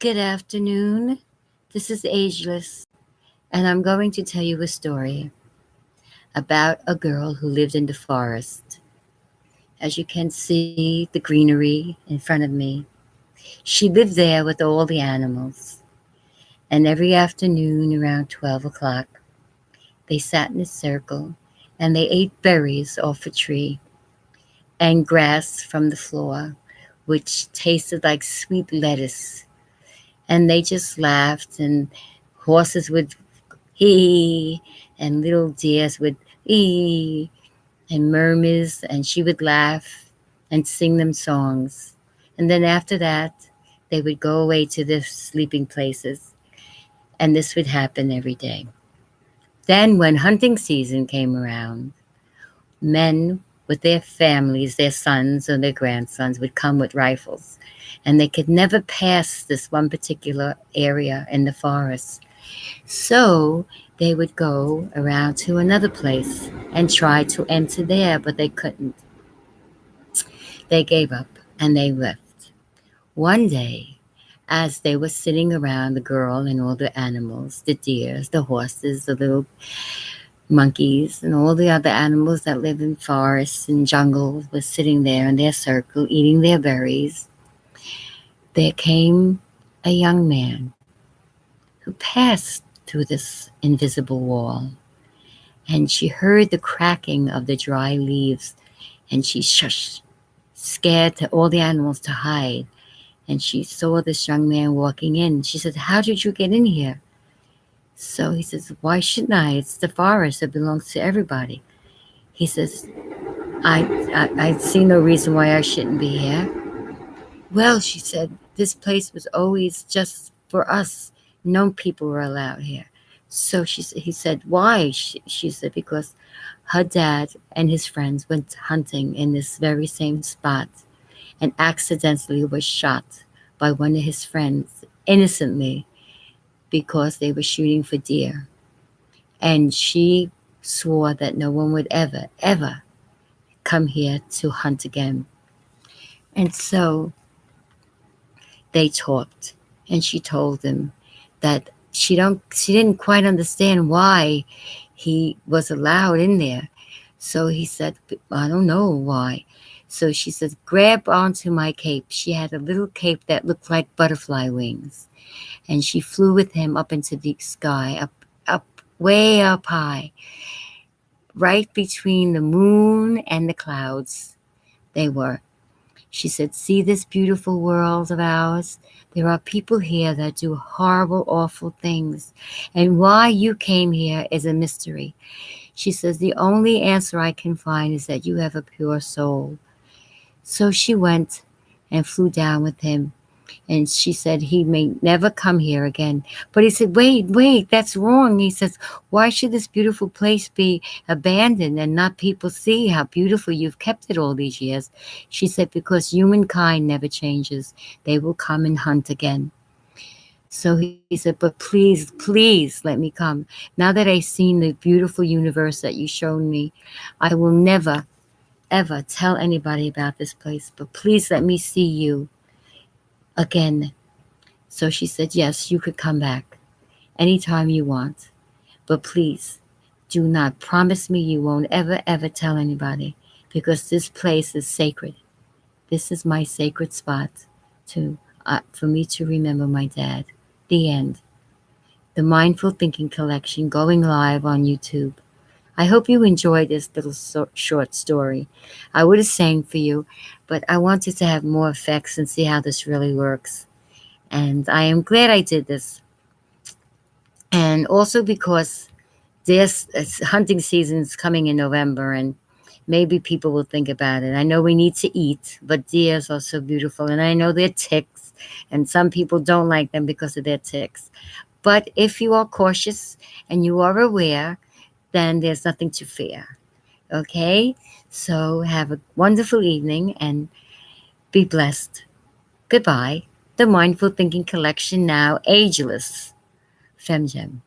Good afternoon. This is Ageless, and I'm going to tell you a story about a girl who lived in the forest. As you can see, the greenery in front of me. She lived there with all the animals, and every afternoon around 12 o'clock, they sat in a circle and they ate berries off a tree and grass from the floor, which tasted like sweet lettuce. And they just laughed, and horses would hee, and little deers would hee, and murmurs, and she would laugh and sing them songs. And then after that, they would go away to their sleeping places, and this would happen every day. Then, when hunting season came around, men with their families, their sons or their grandsons, would come with rifles, and they could never pass this one particular area in the forest. So they would go around to another place and try to enter there, but they couldn't. They gave up and they left. One day, as they were sitting around, the girl and all the animals, the deers, the horses, the little monkeys, and all the other animals that live in forests and jungles were sitting there in their circle eating their berries, there came a young man who passed through this invisible wall, and she heard the cracking of the dry leaves, and she shushed, scared to all the animals to hide. And she saw this young man walking in. She said, "How did you get in here?" So he says, "Why shouldn't I? It's the forest. It belongs to everybody." He says, I see no reason why I shouldn't be here. "Well," she said, "this place was always just for us. No people were allowed here." So he said, "Why?" She said, "Because her dad and his friends went hunting in this very same spot and accidentally was shot by one of his friends innocently because they were shooting for deer. And she swore that no one would ever, ever come here to hunt again." And so they talked, and she told him that she didn't quite understand why he was allowed in there. So he said, "I don't know why." So she said, "Grab onto my cape." She had a little cape that looked like butterfly wings, and she flew with him up into the sky, up, way up high, right between the moon and the clouds. They were. She said, "See this beautiful world of ours? There are people here that do horrible, awful things. And why you came here is a mystery." She says, "The only answer I can find is that you have a pure soul." So she went and flew down with him. And she said he may never come here again. But he said, wait, that's wrong." He says, "Why should this beautiful place be abandoned and not people see how beautiful you've kept it all these years?" She said, "Because humankind never changes. They will come and hunt again." So he said, "But please let me come. Now that I've seen the beautiful universe that you shown me, I will never, ever tell anybody about this place. But please let me see you again." So she said, "Yes, you could come back anytime you want. But please do not promise me you won't ever, ever tell anybody, because this place is sacred. This is my sacred spot to for me to remember my dad." The end. The Mindful Thinking Collection going live on YouTube. I hope you enjoyed this little short story. I would have sang for you, but I wanted to have more effects and see how this really works. And I am glad I did this. And also because this hunting season is coming in November, and maybe people will think about it. I know we need to eat, but deers are so beautiful, and I know they're ticks, and some people don't like them because of their ticks. But if you are cautious and you are aware, then there's nothing to fear. Okay? So have a wonderful evening and be blessed. Goodbye. The Mindful Thinking Collection, now ageless. Fem-Gem.